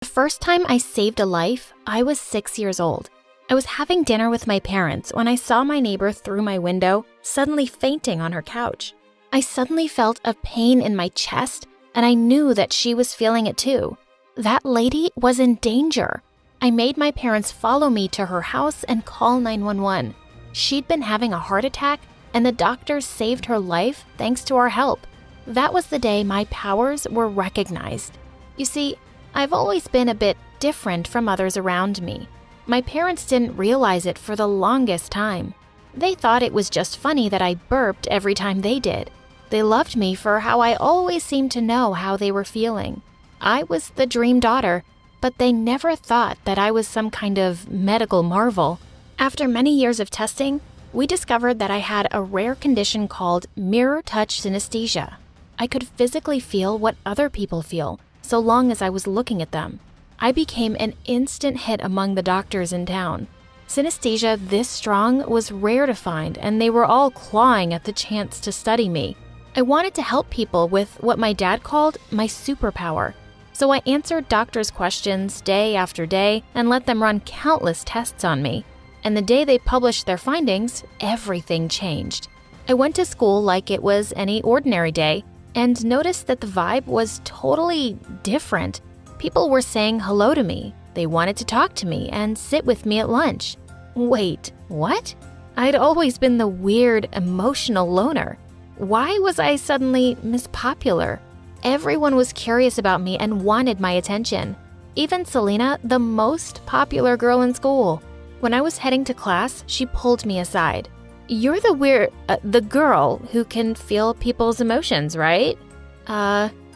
The first time I saved a life, I was 6 years old. I was having dinner with my parents when I saw my neighbor through my window suddenly fainting on her couch. I suddenly felt a pain in my chest, and I knew that she was feeling it too. That lady was in danger. I made my parents follow me to her house and call 911. She'd been having a heart attack, and the doctors saved her life thanks to our help. That was the day my powers were recognized. You see, I've always been a bit different from others around me. My parents didn't realize it for the longest time. They thought it was just funny that I burped every time they did. They loved me for how I always seemed to know how they were feeling. I was the dream daughter, but they never thought that I was some kind of medical marvel. After many years of testing, we discovered that I had a rare condition called mirror touch synesthesia. I could physically feel what other people feel, so long as I was looking at them. I became an instant hit among the doctors in town. Synesthesia this strong was rare to find, and they were all clawing at the chance to study me. I wanted to help people with what my dad called my superpower. So I answered doctors' questions day after day and let them run countless tests on me. And the day they published their findings, everything changed. I went to school like it was any ordinary day and noticed that the vibe was totally different. People were saying hello to me. They wanted to talk to me and sit with me at lunch. Wait, what? I'd always been the weird, emotional loner. Why was I suddenly Miss Popular? Everyone was curious about me and wanted my attention. Even Selena, the most popular girl in school. When I was heading to class, she pulled me aside. "You're the girl who can feel people's emotions, right?"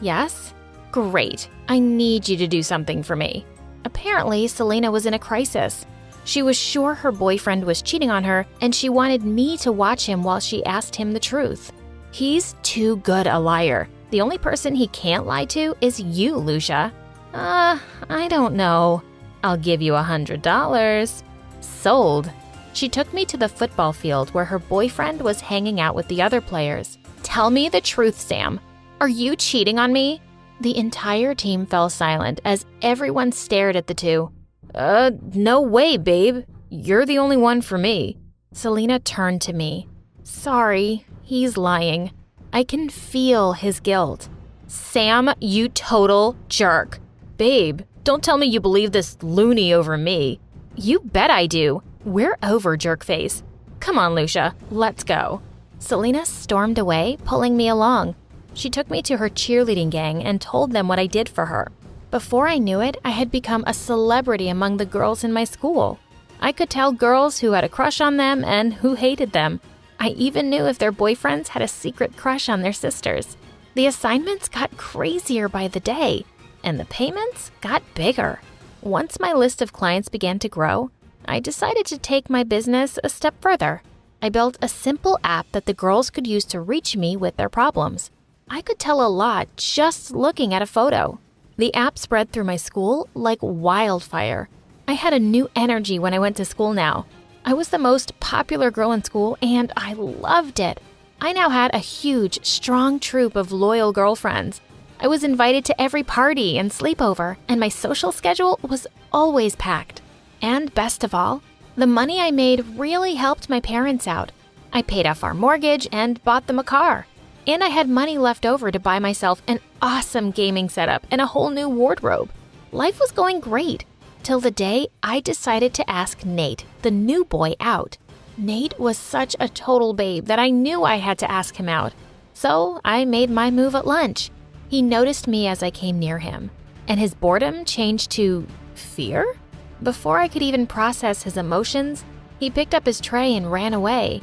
Yes? Great. I need you to do something for me." Apparently, Selena was in a crisis. She was sure her boyfriend was cheating on her, and she wanted me to watch him while she asked him the truth. He's too good a liar. The only person he can't lie to is you, Lucia. I don't know. I'll give you $100. Sold. She took me to the football field where her boyfriend was hanging out with the other players. "Tell me the truth, Sam. Are you cheating on me?" The entire team fell silent as everyone stared at the two. No way, babe. You're the only one for me." Selena turned to me. "Sorry, he's lying. I can feel his guilt." "Sam, you total jerk." "Babe, don't tell me you believe this loony over me." "You bet I do. We're over, jerkface. Come on, Lucia, let's go." Selena stormed away, pulling me along. She took me to her cheerleading gang and told them what I did for her. Before I knew it, I had become a celebrity among the girls in my school. I could tell girls who had a crush on them and who hated them. I even knew if their boyfriends had a secret crush on their sisters. The assignments got crazier by the day, and the payments got bigger. Once my list of clients began to grow, I decided to take my business a step further. I built a simple app that the girls could use to reach me with their problems. I could tell a lot just looking at a photo. The app spread through my school like wildfire. I had a new energy when I went to school now. I was the most popular girl in school, and I loved it. I now had a huge, strong troop of loyal girlfriends. I was invited to every party and sleepover, and my social schedule was always packed. And best of all, the money I made really helped my parents out. I paid off our mortgage and bought them a car. And I had money left over to buy myself an awesome gaming setup and a whole new wardrobe. Life was going great, till the day I decided to ask Nate, the new boy, out. Nate was such a total babe that I knew I had to ask him out. So I made my move at lunch. He noticed me as I came near him, and his boredom changed to fear? Before I could even process his emotions, he picked up his tray and ran away.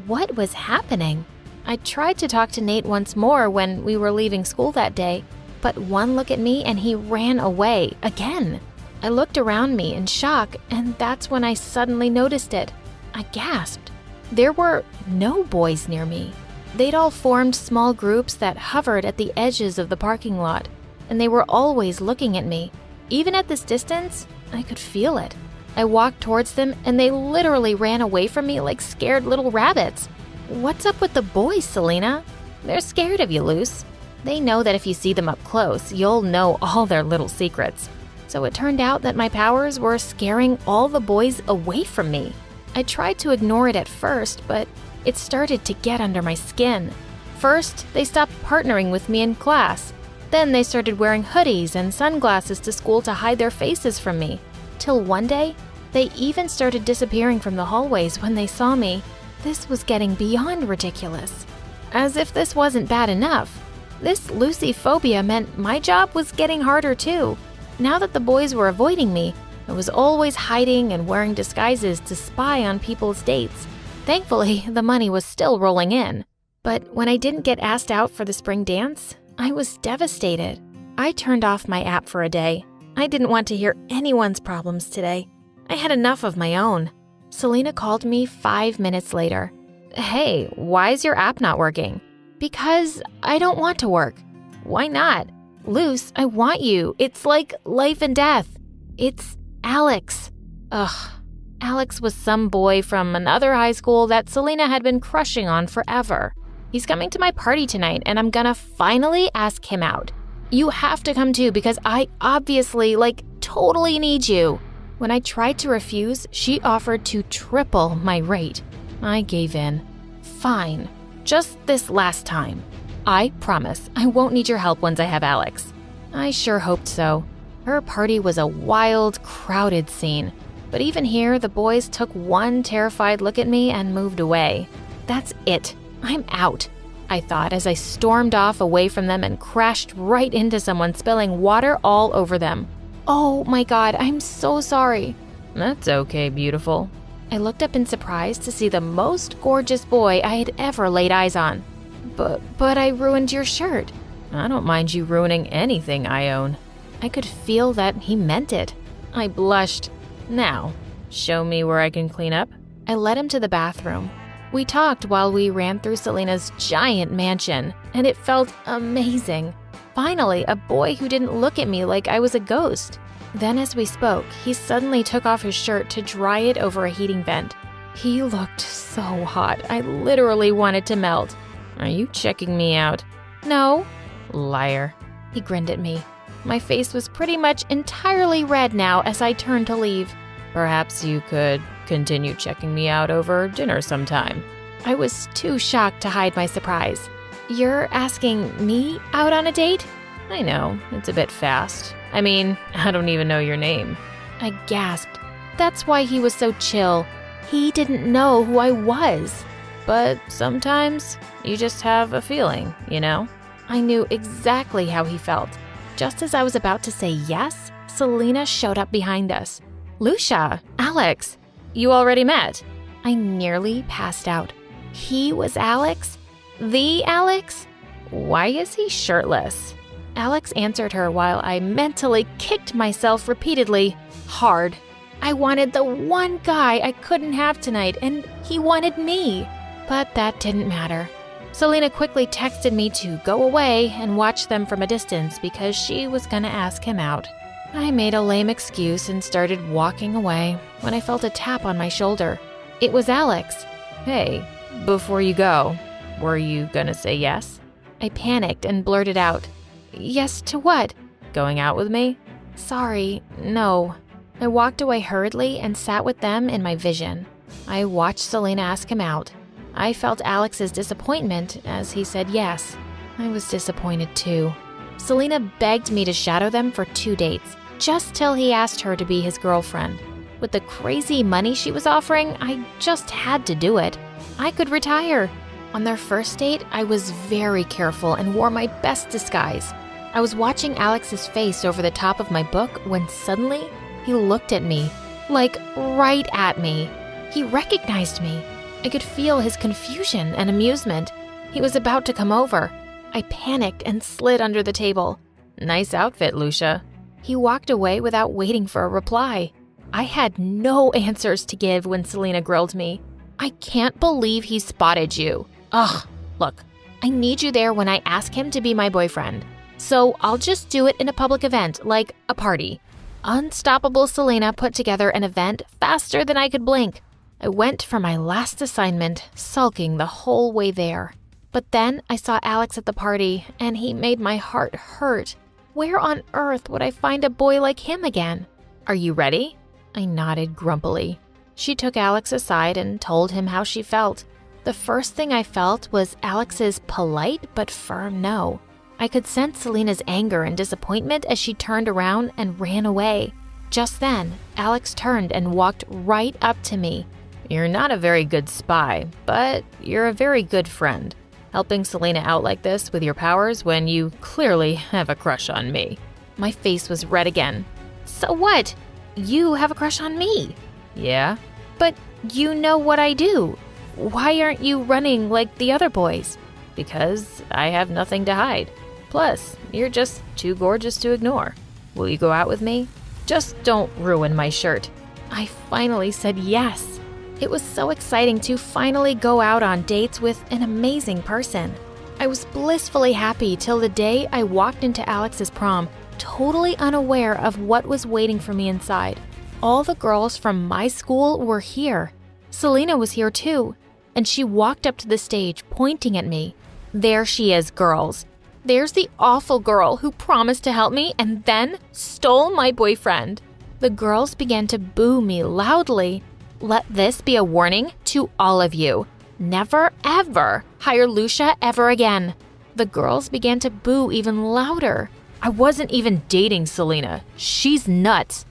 What was happening? I tried to talk to Nate once more when we were leaving school that day, but one look at me and he ran away again. I looked around me in shock, and that's when I suddenly noticed it. I gasped. There were no boys near me. They'd all formed small groups that hovered at the edges of the parking lot, and they were always looking at me. Even at this distance, I could feel it. I walked towards them, and they literally ran away from me like scared little rabbits. What's up with the boys, Selena? They're scared of you, Luce. They know that if you see them up close, you'll know all their little secrets. So it turned out that my powers were scaring all the boys away from me. I tried to ignore it at first, but it started to get under my skin. First, they stopped partnering with me in class. Then they started wearing hoodies and sunglasses to school to hide their faces from me. Till one day, they even started disappearing from the hallways when they saw me. This was getting beyond ridiculous. As if this wasn't bad enough, this Lucy phobia meant my job was getting harder too. Now that the boys were avoiding me, I was always hiding and wearing disguises to spy on people's dates. Thankfully, the money was still rolling in. But when I didn't get asked out for the spring dance, I was devastated. I turned off my app for a day. I didn't want to hear anyone's problems today. I had enough of my own. Selena called me 5 minutes later. Hey, why is your app not working? Because I don't want to work. Why not? Luce, I want you. It's like life and death. It's Alex. Ugh. Alex was some boy from another high school that Selena had been crushing on forever. He's coming to my party tonight, and I'm gonna finally ask him out. You have to come too because I obviously, totally need you. When I tried to refuse, she offered to triple my rate. I gave in. Fine. Just this last time. I promise I won't need your help once I have Alex. I sure hoped so. Her party was a wild, crowded scene. But even here, the boys took one terrified look at me and moved away. That's it. I'm out, I thought as I stormed off away from them and crashed right into someone, spilling water all over them. Oh my God, I'm so sorry. That's okay, beautiful. I looked up in surprise to see the most gorgeous boy I had ever laid eyes on. But I ruined your shirt. I don't mind you ruining anything I own. I could feel that he meant it. I blushed. Now, show me where I can clean up. I led him to the bathroom. We talked while we ran through Selena's giant mansion, and it felt amazing. Finally, a boy who didn't look at me like I was a ghost. Then as we spoke, he suddenly took off his shirt to dry it over a heating vent. He looked so hot, I literally wanted to melt. Are you checking me out? No. Liar. He grinned at me. My face was pretty much entirely red now as I turned to leave. Perhaps you could continue checking me out over dinner sometime. I was too shocked to hide my surprise. You're asking me out on a date? I know, it's a bit fast. I mean, I don't even know your name. I gasped. That's why he was so chill. He didn't know who I was. But sometimes you just have a feeling, you know? I knew exactly how he felt. Just as I was about to say yes, Selena showed up behind us. Lucia, Alex, you already met. I nearly passed out. He was Alex? The Alex? Why is he shirtless? Alex answered her while I mentally kicked myself repeatedly, hard. I wanted the one guy I couldn't have tonight, and he wanted me. But that didn't matter. Selena quickly texted me to go away and watch them from a distance because she was gonna ask him out. I made a lame excuse and started walking away when I felt a tap on my shoulder. It was Alex. Hey, before you go, were you gonna say yes? I panicked and blurted out, yes to what? Going out with me? Sorry, no. I walked away hurriedly and sat with them in my vision. I watched Selena ask him out. I felt Alex's disappointment as he said yes. I was disappointed too. Selena begged me to shadow them for 2 dates, just till he asked her to be his girlfriend. With the crazy money she was offering, I just had to do it. I could retire. On their first date, I was very careful and wore my best disguise. I was watching Alex's face over the top of my book when suddenly he looked at me, right at me. He recognized me. I could feel his confusion and amusement. He was about to come over. I panicked and slid under the table. Nice outfit, Lucia. He walked away without waiting for a reply. I had no answers to give when Selena grilled me. I can't believe he spotted you. Ugh, look, I need you there when I ask him to be my boyfriend. So I'll just do it in a public event, like a party. Unstoppable Selena put together an event faster than I could blink. I went for my last assignment, sulking the whole way there. But then I saw Alex at the party, and he made my heart hurt. Where on earth would I find a boy like him again? Are you ready? I nodded grumpily. She took Alex aside and told him how she felt. The first thing I felt was Alex's polite but firm no. I could sense Selena's anger and disappointment as she turned around and ran away. Just then, Alex turned and walked right up to me. You're not a very good spy, but you're a very good friend. Helping Selena out like this with your powers when you clearly have a crush on me. My face was red again. So what? You have a crush on me. Yeah? But you know what I do. Why aren't you running like the other boys? Because I have nothing to hide. Plus, you're just too gorgeous to ignore. Will you go out with me? Just don't ruin my shirt. I finally said yes. It was so exciting to finally go out on dates with an amazing person. I was blissfully happy till the day I walked into Alex's prom, totally unaware of what was waiting for me inside. All the girls from my school were here. Selena was here too, and she walked up to the stage pointing at me. There she is, girls. There's the awful girl who promised to help me and then stole my boyfriend. The girls began to boo me loudly. Let this be a warning to all of you. Never, ever hire Lucia ever again. The girls began to boo even louder. I wasn't even dating Selena. She's nuts.